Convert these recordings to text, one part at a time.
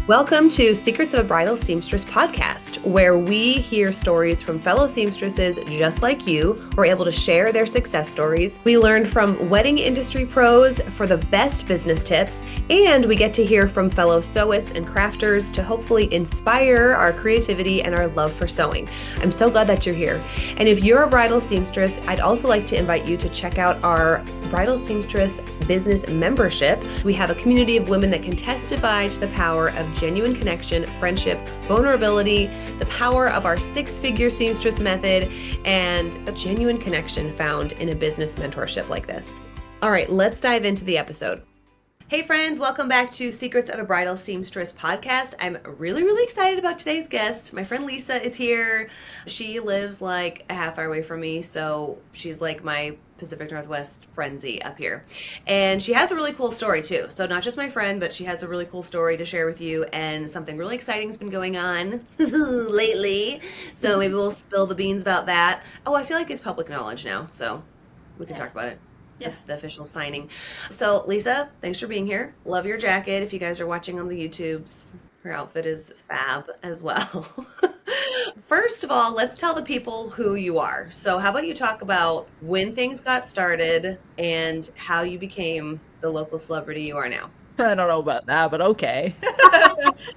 Welcome to Secrets of a Bridal Seamstress podcast, where we hear stories from fellow seamstresses just like you. We're able to share their success stories. We learn from wedding industry pros for the best business tips, and we get to hear from fellow sewists and crafters to hopefully inspire our creativity and our love for sewing. I'm so glad that you're here. And if you're a bridal seamstress, I'd also like to invite you to check out our Bridal Seamstress business membership. We have a community of women that can testify to the power of genuine connection, friendship, vulnerability, the power of our six-figure seamstress method, and a genuine connection found in a business mentorship like this. All right, let's dive into the episode. Hey friends, welcome back to Secrets of a Bridal Seamstress podcast. I'm really excited about today's guest. My friend Lisa is here. She lives like a half hour away from me, so she's like my Pacific Northwest frenzy up here. And she has a really cool story too. So not just my friend, but she has a really cool story to share with you, and something really exciting has been going on lately. So maybe we'll spill the beans about that. Oh, I feel like it's public knowledge now, so we can talk about it. Yeah. The official signing. So Lisa, thanks for being here. Love your jacket. If you guys are watching on the YouTubes, her outfit is fab as well. First of all, let's tell the people who you are. So how about you talk about when things got started and how you became the local celebrity you are now? I don't know about that, but okay.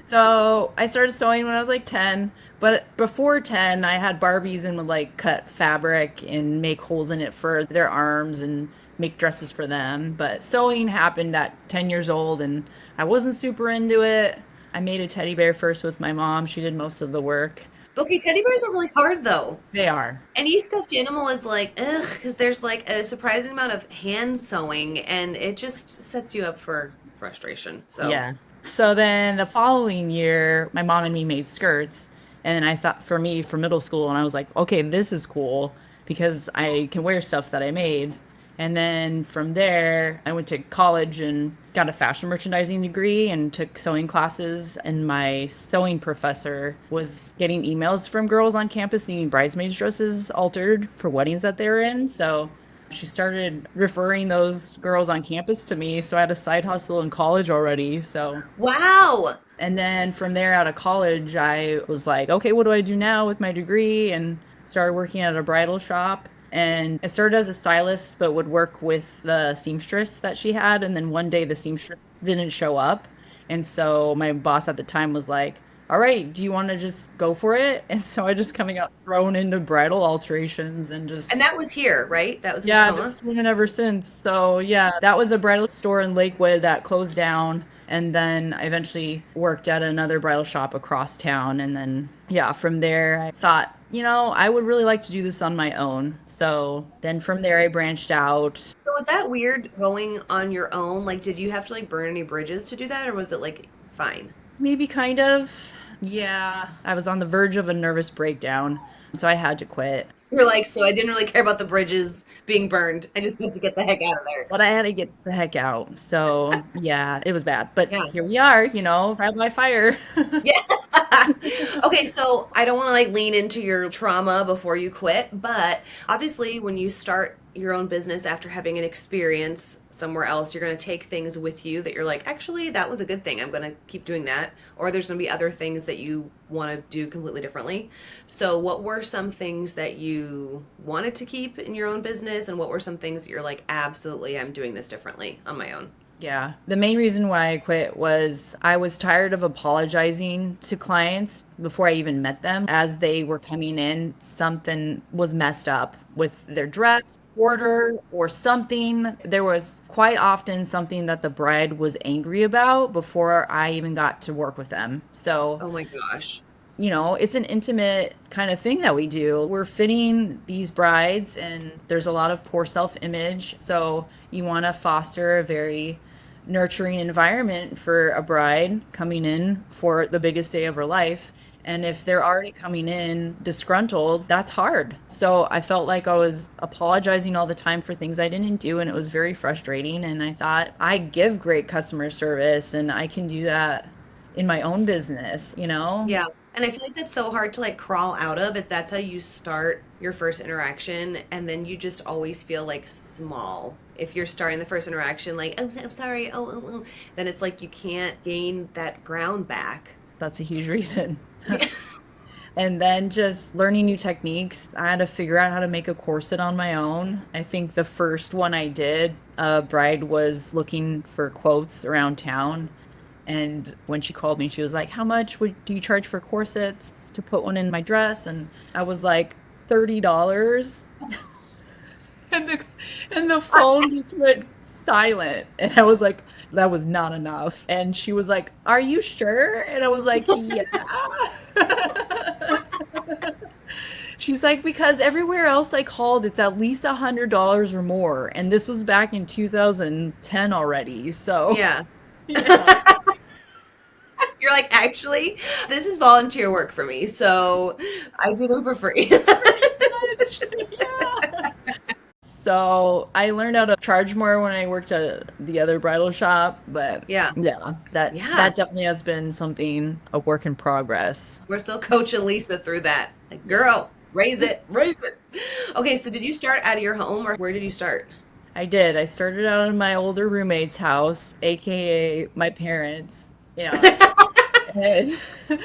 So I started sewing when I was like 10, but before 10, I had Barbies and would like cut fabric and make holes in it for their arms and make dresses for them. But sewing happened at 10 years old and I wasn't super into it. I made a teddy bear first with my mom. She did most of the work. Okay, teddy bears are really hard though. They are. Any stuffed animal is like, ugh, because there's like a surprising amount of hand sewing and it just sets you up for frustration. So Yeah. So then the following year, my mom and me made skirts. And I thought for me, for middle school, and I was like, okay, this is cool because I can wear stuff that I made. And then from there, I went to college and got a fashion merchandising degree and took sewing classes. And my sewing professor was getting emails from girls on campus needing bridesmaids dresses altered for weddings that they were in. So she started referring those girls on campus to me. So I had a side hustle in college already. So wow. and then from there out of college, I was like, okay, what do I do now with my degree? And started working at a bridal shop. And I started as a stylist, but would work with the seamstress that she had. And then one day the seamstress didn't show up. And so my boss at the time was like, all right, do you want to just go for it? And so I just kind of got thrown into bridal alterations and just. And that was here, right? That was in Yeah, I've Tacoma? been swimming ever since. So yeah, that was a bridal store in Lakewood that closed down. And then I eventually worked at another bridal shop across town. And then, yeah, from there I thought, I would really like to do this on my own. So then from there I branched out. So was that weird going on your own? Like, did you have to like burn any bridges to do that, or was it like fine? Maybe kind of. Yeah, I was on the verge of a nervous breakdown. So I had to quit. You're like, so I didn't really care about the bridges being burned. I just wanted to get the heck out of there. But I had to get the heck out. So yeah, it was bad. But Yeah. here we are, trial by fire. Yeah. Okay, so I don't want to like lean into your trauma before you quit, but obviously when you start your own business after having an experience somewhere else, you're going to take things with you that you're like, actually, that was a good thing. I'm going to keep doing that. Or there's going to be other things that you want to do completely differently. So what were some things that you wanted to keep in your own business, and what were some things that you're like, absolutely, I'm doing this differently on my own? Yeah. The main reason why I quit was I was tired of apologizing to clients before I even met them. As they were coming in, something was messed up with their dress, order, or something. There was quite often something that the bride was angry about before I even got to work with them. So Oh my gosh. it's an intimate kind of thing that we do. We're fitting these brides, and there's a lot of poor self image. So you want to foster a very nurturing environment for a bride coming in for the biggest day of her life. And if they're already coming in disgruntled, that's hard. So I felt like I was apologizing all the time for things I didn't do, and it was very frustrating. And I thought, I give great customer service, and I can do that in my own business. Yeah. And I feel like that's so hard to like crawl out of if that's how you start your first interaction, and then you just always feel like small If you're starting the first interaction like, oh, I'm sorry, then it's like you can't gain that ground back. That's a huge reason. And then just learning new techniques. I had to figure out how to make a corset on my own. I think the first one I did, a bride was looking for quotes around town. And when she called me, she was like, "How much do you charge for corsets to put one in my dress?" And I was like, $30. And the phone just went silent. And I was like, that was not enough. And she was like, "Are you sure?" And I was like, "Yeah." She's like, "Because everywhere else I called, it's at least $100 or more." And this was back in 2010 already. So, Yeah. yeah. You're like, actually, this is volunteer work for me, so I do them for free. Much. Yeah. So I learned how to charge more when I worked at the other bridal shop, but Yeah. yeah, that Yeah. that definitely has been something a work in progress. We're still coaching Lisa through that. Like, girl, raise it, raise it. Okay, so did you start out of your home or where did you start? I did. I started out in my older roommate's house, aka my parents. Yeah. And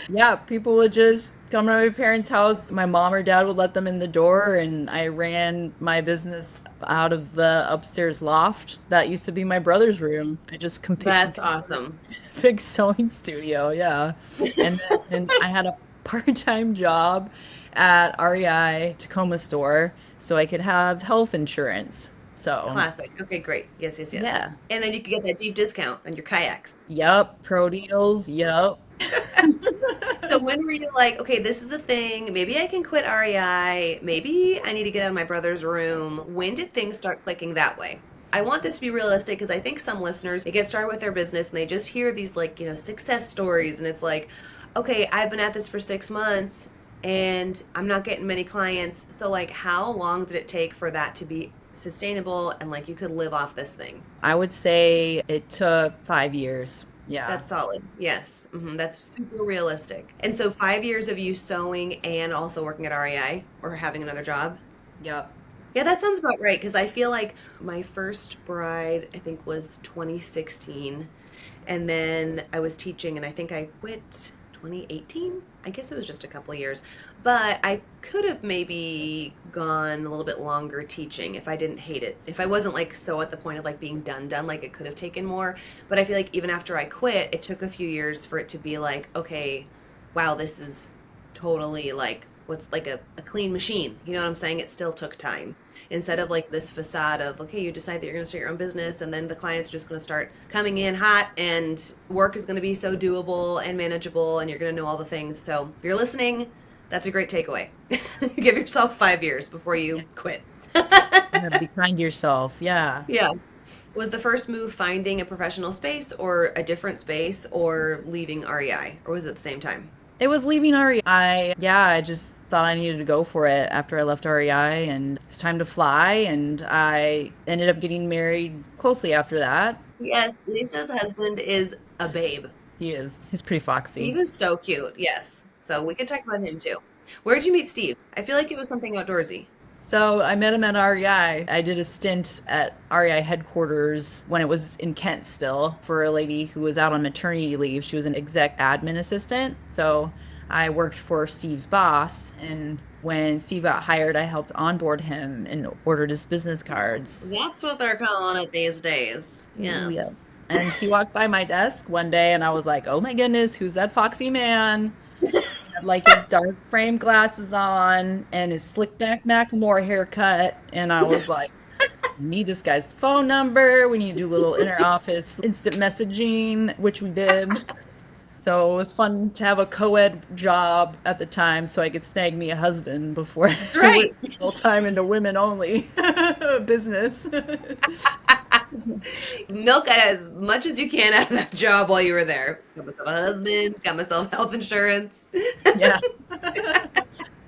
yeah, people would just come to my parents' house. My mom or dad would let them in the door, and I ran my business out of the upstairs loft. That used to be my brother's room. I just That's awesome. big sewing studio, yeah. And then I had a part-time job at REI Tacoma store so I could have health insurance. So, Classic. Okay, great. Yes, yes, yes. yeah. And then you could get that deep discount on your kayaks. Yup, pro deals, yup. So when were you like, okay, this is a thing. Maybe I can quit REI. Maybe I need to get out of my brother's room. When did things start clicking that way? I want this to be realistic because I think some listeners, they get started with their business and they just hear these like, success stories and it's like, okay, I've been at this for 6 months and I'm not getting many clients. So like how long did it take for that to be sustainable and like you could live off this thing? I would say it took 5 years. Yeah. That's solid. Yes. That's super realistic. And so 5 years of you sewing and also working at REI or having another job? Yep. Yeah, that sounds about right because I feel like my first bride, I think, was 2016. And then I was teaching and I think I quit 2018. I guess it was just a couple of years. But I could have maybe gone a little bit longer teaching if I didn't hate it. If I wasn't like so at the point of like being done, like it could have taken more. But I feel like even after I quit, it took a few years for it to be like, okay, wow, this is totally like what's like a clean machine. You know what I'm saying? It still took time. Instead of like this facade of, okay, you decide that you're going to start your own business and then the clients are just going to start coming in hot and work is going to be so doable and manageable and you're going to know all the things. So if you're listening, that's a great takeaway. Give yourself 5 years before you Yeah. quit. You gotta be kind to yourself. Yeah. Yeah. Was the first move finding a professional space or a different space or leaving REI or was it at the same time? It was leaving REI. Yeah, I just thought I needed to go for it after I left REI and it's time to fly. And I ended up getting married closely after that. Yes, Lisa's husband is a babe. He's pretty foxy. Steve is so cute. Yes. So we can talk about him too. Where did you meet Steve? I feel like it was something outdoorsy. So I met him at REI. I did a stint at REI headquarters when it was in Kent still for a lady who was out on maternity leave. She was an exec admin assistant. So I worked for Steve's boss. And when Steve got hired, I helped onboard him and ordered his business cards. That's what they're calling it these days. Ooh, Yes. yes. And he walked by my desk one day and I was like, oh my goodness, who's that foxy man? Had like his dark frame glasses on and his slick back Macklemore haircut. And I was like, we need this guy's phone number. We need to do a little inter office instant messaging, which we did. So it was fun to have a co-ed job at the time so I could snag me a husband before That's I right. went full time into women only business. Milk as much as you can out of that job while you were there. Got myself a husband, got myself health insurance. Yeah.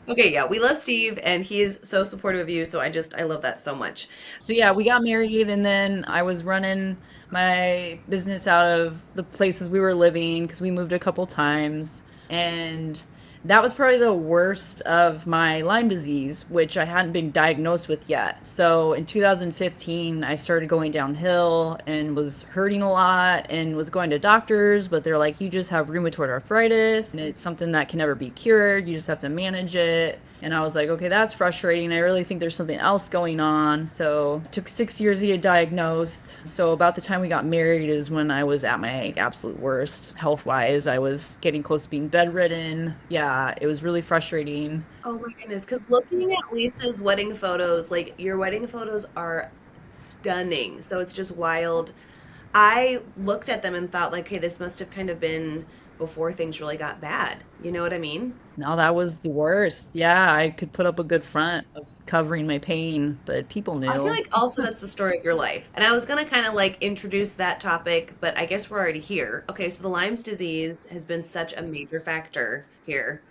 Okay, yeah, we love Steve and he is so supportive of you. So I love that so much. So yeah, we got married and then I was running my business out of the places we were living because we moved a couple times. And That was probably the worst of my Lyme disease, which I hadn't been diagnosed with yet. So in 2015, I started going downhill and was hurting a lot and was going to doctors, but they're like, you just have rheumatoid arthritis and it's something that can never be cured. You just have to manage it. And I was like, okay, that's frustrating. I really think there's something else going on. So it took 6 years to get diagnosed. So about the time we got married is when I was at my absolute worst health wise. I was getting close to being bedridden. Yeah, it was really frustrating. Oh my goodness, because looking at Lisa's wedding photos, like your wedding photos are stunning. So it's just wild. I looked at them and thought like, hey, this must have kind of been before things really got bad. You know what I mean? No, that was the worst. Yeah, I could put up a good front of covering my pain, but people I feel knew. like also that's the story of your life. And I was going to kind of like introduce that topic, but I guess we're already here. Okay, so the Lyme's disease has been such a major factor here.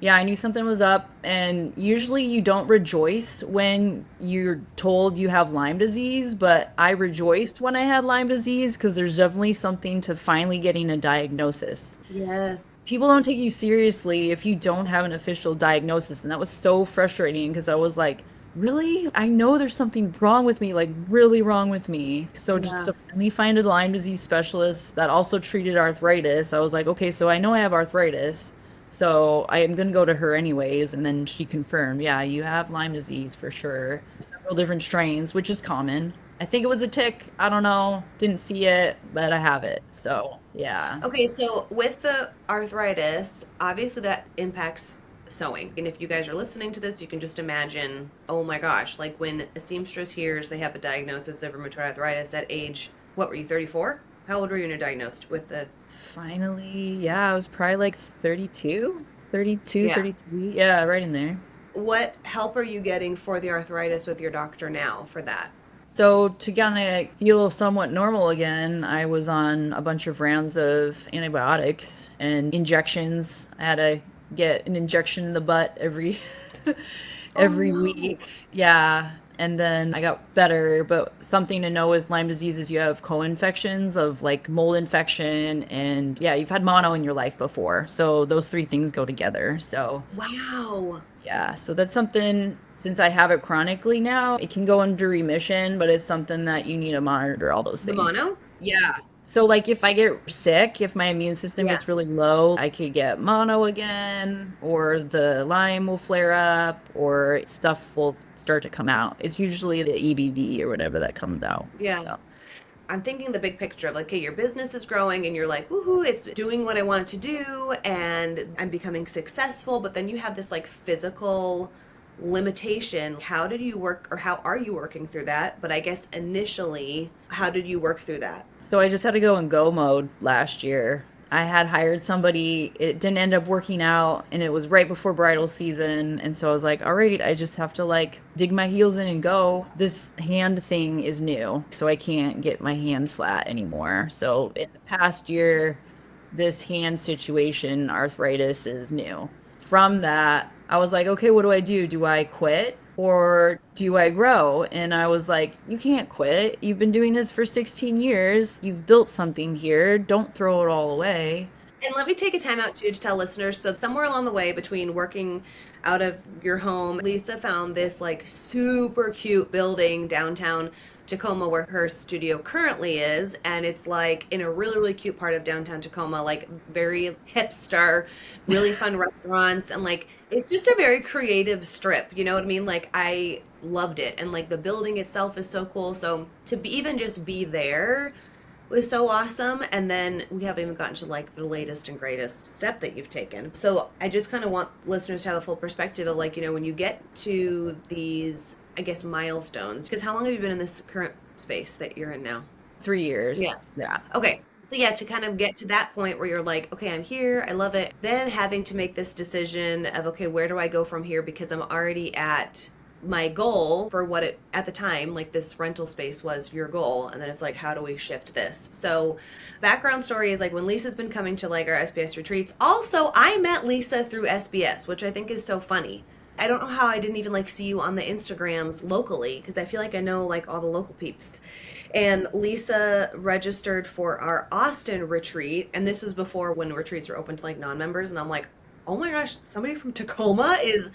Yeah, I knew something was up, and usually you don't rejoice when you're told you have Lyme disease, but I rejoiced when I had Lyme disease because there's definitely something to finally getting a diagnosis. Yes. People don't take you seriously if you don't have an official diagnosis, and that was so frustrating because I was like, really? I know there's something wrong with me, like really wrong with me. So just Yeah. to finally find a Lyme disease specialist that also treated arthritis, I was like, okay, so I know I have arthritis. So I am gonna go to her anyways, and then she confirmed, yeah, you have Lyme disease for sure. Several different strains, which is common. I think it was a tick. I don't know. Didn't see it, but I have it. So yeah. Okay, so with the arthritis, obviously that impacts sewing. And if you guys are listening to this, you can just imagine, oh my gosh, like when a seamstress hears they have a diagnosis of rheumatoid arthritis at age, what were you, 34? How old were you when you're diagnosed with the, Finally, yeah, I was probably like 32, 32, yeah. 33. Yeah, right in there. What help are you getting for the arthritis with your doctor now for that? So to kind of feel somewhat normal again, I was on a bunch of rounds of antibiotics and injections. I had to get an injection in the butt every Oh every no. week. Yeah. And then I got better, but something to know with Lyme disease is you have co-infections of like mold infection and yeah, you've had mono in your life before. So those three things go together. So Wow. yeah, so that's something, since I have it chronically now, it can go into remission, but it's something that you need to monitor all those The things. mono? Yeah. So, like, if I get sick, if my immune system Yeah. gets really low, I could get mono again, or the Lyme will flare up, or stuff will start to come out. It's usually the EBV or whatever that comes out. Yeah. So, I'm thinking the big picture of like, okay, your business is growing and you're like, woohoo, it's doing what I want it to do and I'm becoming successful. But then you have this like physical limitation. How did you work or how are you working through that? But I guess initially, how did you work through that? so I just had to go in go mode last year. I had hired somebody, it didn't end up working out, and it was right before bridal season. And so I was like, all right, I just have to like dig my heels in and go. This hand thing is new, so I can't get my hand flat anymore. So in the past year, this hand situation, arthritis, is new. From that, I was like, okay, what do I do? Do I quit or do I grow? And I was like, you can't quit. You've been doing this for 16 years. You've built something here. Don't throw it all away. And let me take a time out too to tell listeners. So somewhere along the way between working out of your home, Lisa found this like super cute building downtown Tacoma where her studio currently is. And it's like in a really, really cute part of downtown Tacoma, like very hipster, really fun restaurants. And like, it's just a very creative strip. You know what I mean? Like I loved it. And like the building itself is so cool. So to be, even just be there was so awesome. And then we haven't even gotten to like the latest and greatest step that you've taken. So I just kind of want listeners to have a full perspective of like, you know, when you get to these, I guess, milestones, because how long have you been in this current space that you're in now? 3 years. Yeah. Yeah. Okay. So yeah, to kind of get to that point where you're like, okay, I'm here, I love it. Then having to make this decision of, okay, where do I go from here? Because I'm already at my goal for what it at the time, like this rental space was your goal. And then it's like, how do we shift this? So background story is like when Lisa's been coming to like our SBS retreats. Also, I met Lisa through SBS, which I think is so funny. I don't know how I didn't even like see you on the Instagrams locally because I feel like I know like all the local peeps. And Lisa registered for our Austin retreat, and this was before when retreats were open to like non-members, and I'm like, oh my gosh, somebody from Tacoma is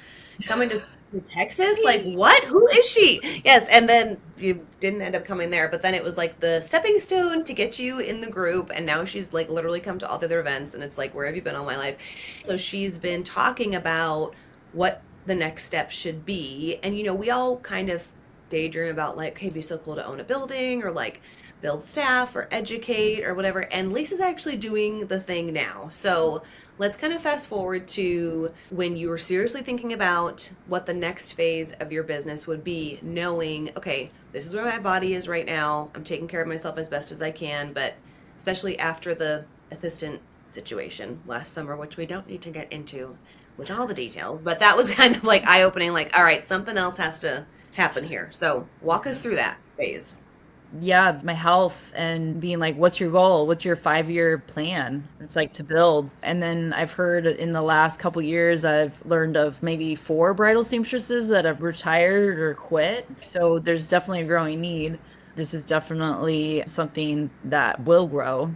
coming to Texas? Like, what? Who is she? Yes. And then you didn't end up coming there, but then it was like the stepping stone to get you in the group. And now she's like literally come to all the other events. And it's like, where have you been all my life? So she's been talking about what the next step should be. And, we all kind of daydream about like, hey, it'd be so cool to own a building or like build staff or educate or whatever. And Lisa's actually doing the thing now. So let's kind of fast forward to when you were seriously thinking about what the next phase of your business would be, knowing, okay, this is where my body is right now. I'm taking care of myself as best as I can, but especially after the assistant situation last summer, which we don't need to get into with all the details, but that was kind of like eye-opening, like, all right, something else has to happen here. So walk us through that phase. Yeah, my health and being like, what's your goal? What's your 5-year plan? It's like to build. And then I've heard in the last couple years, I've learned of maybe 4 bridal seamstresses that have retired or quit. So there's definitely a growing need. This is definitely something that will grow.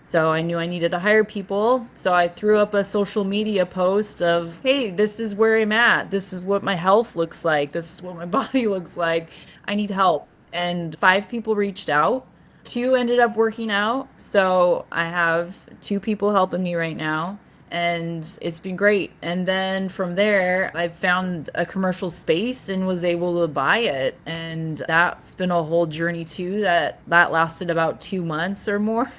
So I knew I needed to hire people. So I threw up a social media post of, hey, this is where I'm at. This is what my health looks like. This is what my body looks like. I need help. And 5 people reached out. 2 ended up working out. So I have 2 people helping me right now. And it's been great. And then from there, I found a commercial space and was able to buy it. And that's been a whole journey too, that lasted about 2 months or more.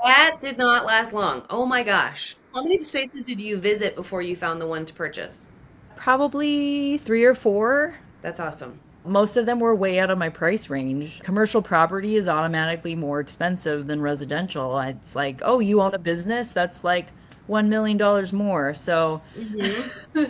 That did not last long. Oh my gosh. How many spaces did you visit before you found the one to purchase? Probably 3 or 4. That's awesome. Most of them were way out of my price range. Commercial property is automatically more expensive than residential. It's like, oh, you own a business? That's like $1 million more. So, Hmm.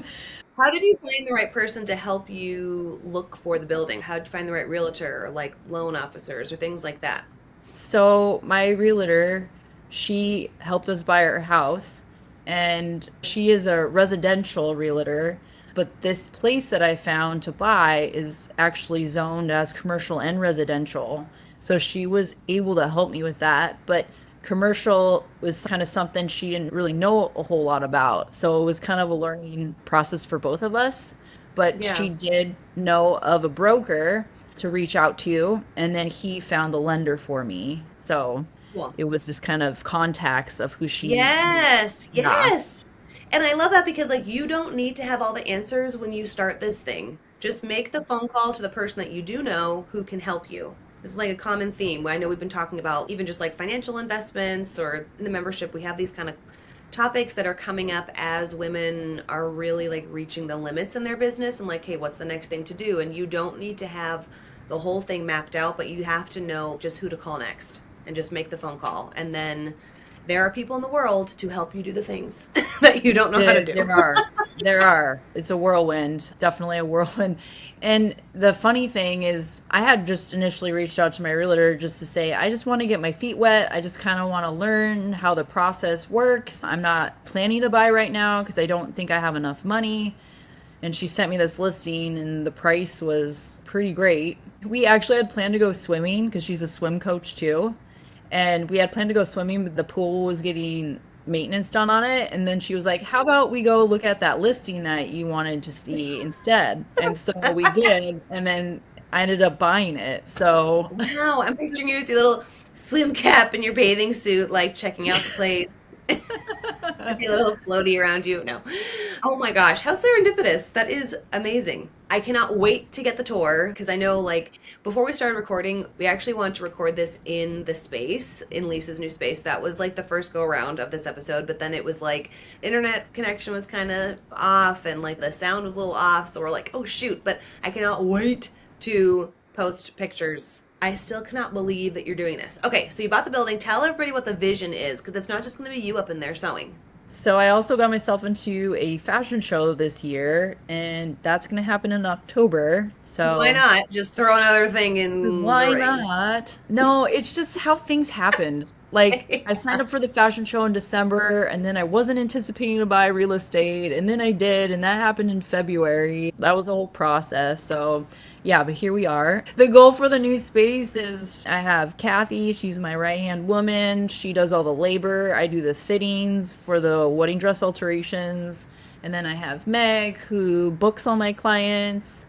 How did you find the right person to help you look for the building? How did you find the right realtor or like loan officers or things like that? so my realtor, she helped us buy our house, and she is a residential realtor. But this place that I found to buy is actually zoned as commercial and residential. So she was able to help me with that. But commercial was kind of something she didn't really know a whole lot about. So it was kind of a learning process for both of us. But Yeah. she did know of a broker to reach out to, and then he found the lender for me. So Cool. it was just kind of contacts of who she, Yes, yeah, yes. And I love that because like you don't need to have all the answers when you start this thing. Just make the phone call to the person that you do know who can help you. This is like a common theme. I know we've been talking about even just like financial investments or in the membership, we have these kind of topics that are coming up as women are really like reaching the limits in their business and like, hey, what's the next thing to do? And you don't need to have the whole thing mapped out, but you have to know just who to call next and just make the phone call. And then there are people in the world to help you do the things that you don't know how to do. there are. There are. It's a whirlwind, definitely a whirlwind. And the funny thing is, I had just initially reached out to my realtor just to say, I just want to get my feet wet. I just kind of want to learn how the process works. I'm not planning to buy right now because I don't think I have enough money. And she sent me this listing, and the price was pretty great. We actually had planned to go swimming because she's a swim coach too. And we had planned to go swimming, but the pool was getting maintenance done on it. And then she was like, how about we go look at that listing that you wanted to see instead? And so we did. And then I ended up buying it. So Wow, I'm picturing you with your little swim cap and your bathing suit, like checking out the place. With your little floaty around you. No. Oh my gosh, how serendipitous. That is amazing. I cannot wait to get the tour because I know like before we started recording, we actually wanted to record this in the space, in Lisa's new space. That was like the first go around of this episode, but then it was like internet connection was kind of off and like the sound was a little off. So we're like, oh shoot, but I cannot wait to post pictures. I still cannot believe that you're doing this. Okay, so you bought the building. Tell everybody what the vision is because it's not just going to be you up in there sewing. so I also got myself into a fashion show this year, and that's going to happen in October. 'Cause why So not? Just throw another thing in because the why ring. not? No, it's just how things happened. Like, I signed up for the fashion show in December, and then I wasn't anticipating to buy real estate, and then I did, and that happened in February. That was a whole process. So, yeah, but here we are. The goal for the new space is I have Kathy, she's my right-hand woman. She does all the labor. I do the fittings for the wedding dress alterations. And then I have Meg, who books all my clients.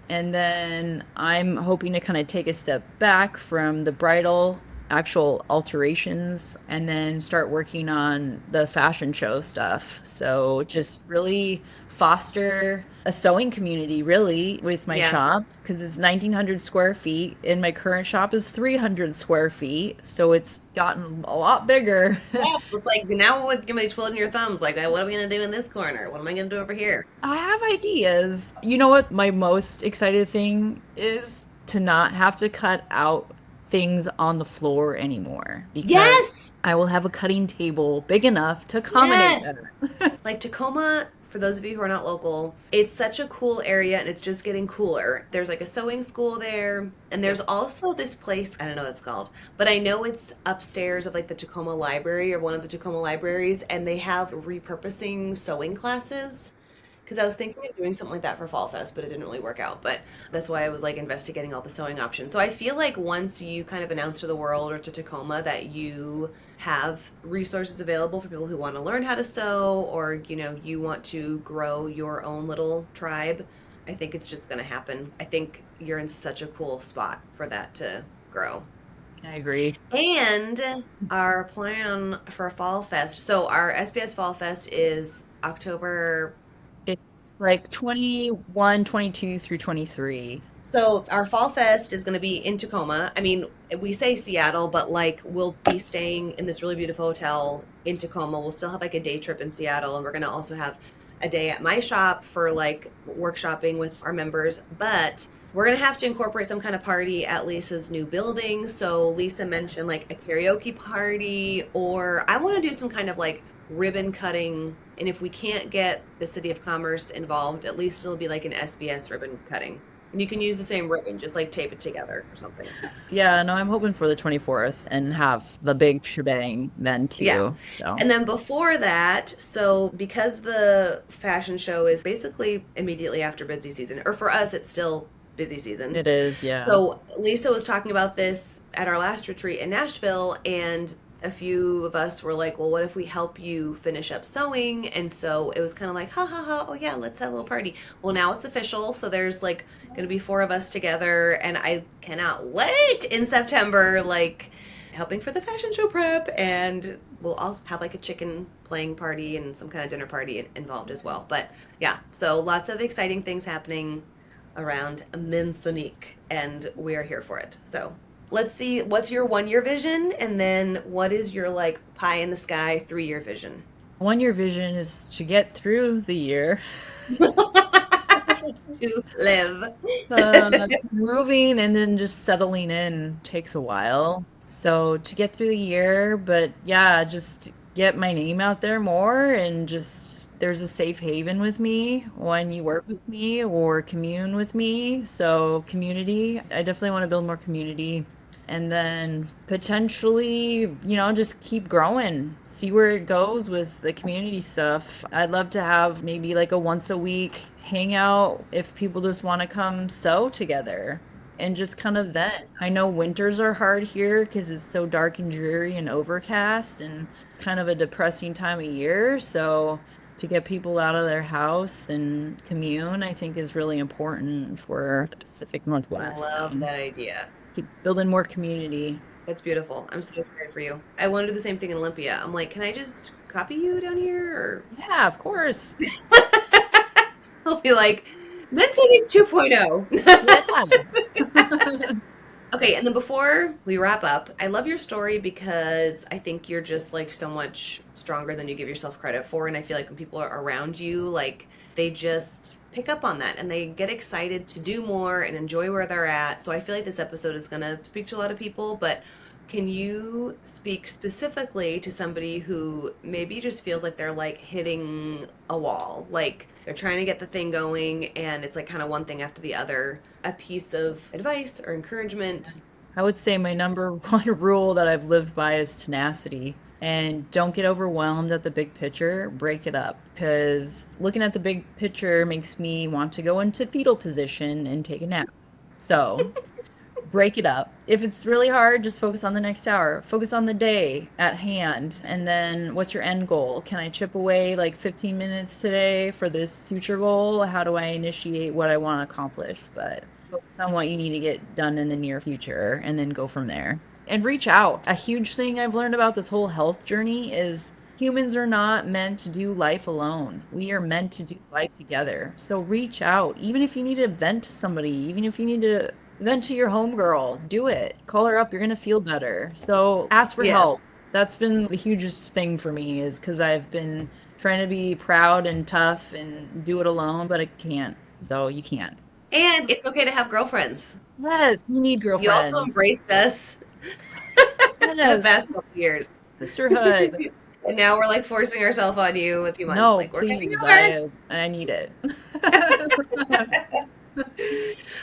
And then I'm hoping to kind of take a step back from the bridal actual alterations and then start working on the fashion show stuff. So just really foster a sewing community really with my Yeah. shop because it's 1900 square feet and my current shop is 300 square feet. So it's gotten a lot bigger. Yeah, it's like now with you twiddling your thumbs, like, what are we gonna do in this corner? What am I gonna do over here? I have ideas. You know what my most excited thing is? To not have to cut out things on the floor anymore because Yes, I will have a cutting table big enough to accommodate yes. better. Like Tacoma, for those of you who are not local, it's such a cool area and it's just getting cooler. There's like a sewing school there, and there's also this place, I don't know what it's called, but I know it's upstairs of like the Tacoma Library or one of the Tacoma libraries, and they have repurposing sewing classes. Because I was thinking of doing something like that for Fall Fest, but it didn't really work out. But that's why I was like investigating all the sewing options. So I feel like once you kind of announce to the world or to Tacoma that you have resources available for people who want to learn how to sew, or you want to grow your own little tribe, I think it's just going to happen. I think you're in such a cool spot for that to grow. I agree. And our plan for Fall Fest. So our SBS Fall Fest is October. It's like 21, 22 through 23. So our Fall Fest is going to be in Tacoma. I mean, we say Seattle, but like we'll be staying in this really beautiful hotel in Tacoma. We'll still have like a day trip in Seattle, and we're going to also have a day at my shop for like workshopping with our members. But we're going to have to incorporate some kind of party at Lisa's new building. So Lisa mentioned like a karaoke party, or I want to do some kind of like ribbon cutting. And if we can't get the City of Commerce involved, at least it'll be like an SBS ribbon cutting. And you can use the same ribbon, just like tape it together or something. Yeah, no, I'm hoping for the 24th and have the big shebang then Yeah. too. So And then before that, so because the fashion show is basically immediately after busy season, or for us, it's still busy season. it is, yeah. So Lisa was talking about this at our last retreat in Nashville, and a few of us were like, well, what if we help you finish up sewing? And so it was kind of like, ha ha ha, oh yeah, let's have a little party. Well, now it's official. So there's like going to be 4 of us together, and I cannot wait in September, like helping for the fashion show prep. And we'll also have like a chicken playing party and some kind of dinner party involved as well. But yeah, so lots of exciting things happening around Mensonique, and we are here for it. So let's see, what's your 1 year vision, and then what is your like pie in the sky 3 year vision? 1 year vision is to get through the year. To live. Moving and then just settling in takes a while. So to get through the year, but yeah, just get my name out there more and just there's a safe haven with me when you work with me or commune with me. So community, I definitely want to build more community. And then potentially, just keep growing, see where it goes with the community stuff. I'd love to have maybe like a once a week hangout if people just want to come sew together and just kind of vent. I know winters are hard here because it's so dark and dreary and overcast and kind of a depressing time of year. So to get people out of their house and commune, I think is really important for the Pacific I Northwest. love So that idea. keep building more community. That's beautiful. I'm so excited for you. I want to do the same thing in Olympia. I'm like, can I just copy you down here? Or Yeah, of course. I'll be like, Mensonique 2.0. Yeah. Okay, and then before we wrap up, I love your story because I think you're just like so much stronger than you give yourself credit for. And I feel like when people are around you, like they just pick up on that and they get excited to do more and enjoy where they're at. So I feel like this episode is going to speak to a lot of people, but can you speak specifically to somebody who maybe just feels like they're like hitting a wall? Like they're trying to get the thing going and it's like kind of one thing after the other. A piece of advice or encouragement I would say my number one rule that I've lived by is tenacity. And don't get overwhelmed at the big picture, break it up. Because looking at the big picture makes me want to go into fetal position and take a nap. So break it up. If it's really hard, just focus on the next hour. Focus on the day at hand. And then what's your end goal? Can I chip away like 15 minutes today for this future goal? How do I initiate what I want to accomplish? But focus on what you need to get done in the near future and then go from there. And reach out. A huge thing I've learned about this whole health journey is humans are not meant to do life alone. We are meant to do life together. So reach out. Even if you need to vent to somebody, even if you need to vent to your homegirl, do it. Call her up. You're going to feel better. So ask for help. Yes. That's been the hugest thing for me is because I've been trying to be proud and tough and do it alone, but I can't. So you can't. And it's okay to have girlfriends. Yes, you need You also girlfriends. embraced us the Yes, past couple years. sisterhood. And now we're like forcing ourselves on you a few months. No, Like, we're getting please. over. I need it.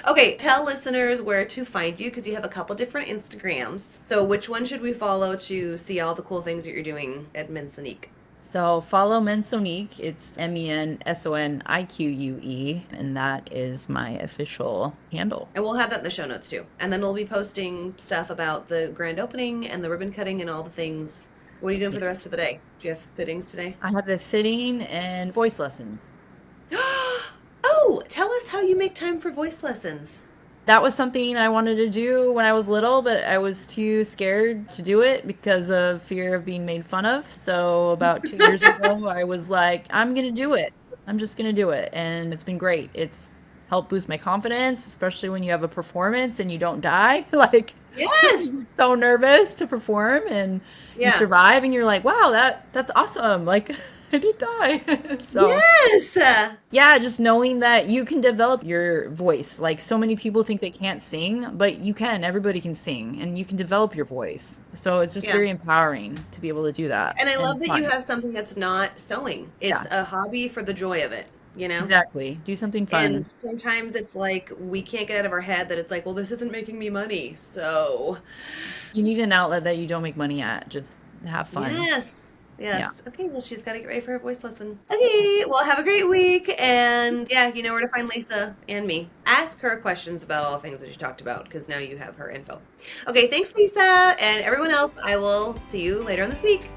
Okay, tell listeners where to find you because you have a couple different Instagrams. So which one should we follow to see all the cool things that you're doing at Mensonique? So follow Mensonique. It's Mensonique, and that is my official handle. And we'll have that in the show notes too. And then we'll be posting stuff about the grand opening and the ribbon cutting and all the things. What are you doing for the rest of the day? Do you have fittings today? I have a fitting and voice lessons. Oh, tell us how you make time for voice lessons. That was something I wanted to do when I was little, but I was too scared to do it because of fear of being made fun of. So about 2 years ago, I was like, I'm going to do it. I'm just going to do it. And it's been great. It's helped boost my confidence, especially when you have a performance and you don't die. Like, Yes. so nervous to perform and you Yeah. survive and you're like, wow, that's awesome. Like, I did die. So Yes. yeah, just knowing that you can develop your voice. Like so many people think they can't sing, but you can. Everybody can sing and you can develop your voice. So it's just Yeah. very empowering to be able to do that. And I love that fun. you have something that's not sewing. It's Yeah. a hobby for the joy of it, you know? Exactly. Do something fun. And sometimes it's like we can't get out of our head that it's like, well, this isn't making me money. So, You need an outlet that you don't make money at. Just have fun. yes. Yes. Yeah. Okay, well, she's got to get ready for her voice lesson. Okay, well, have a great week. And yeah, you know where to find Lisa and me. Ask her questions about all the things that she talked about because now you have her info. Okay, thanks, Lisa. And everyone else, I will see you later on this week.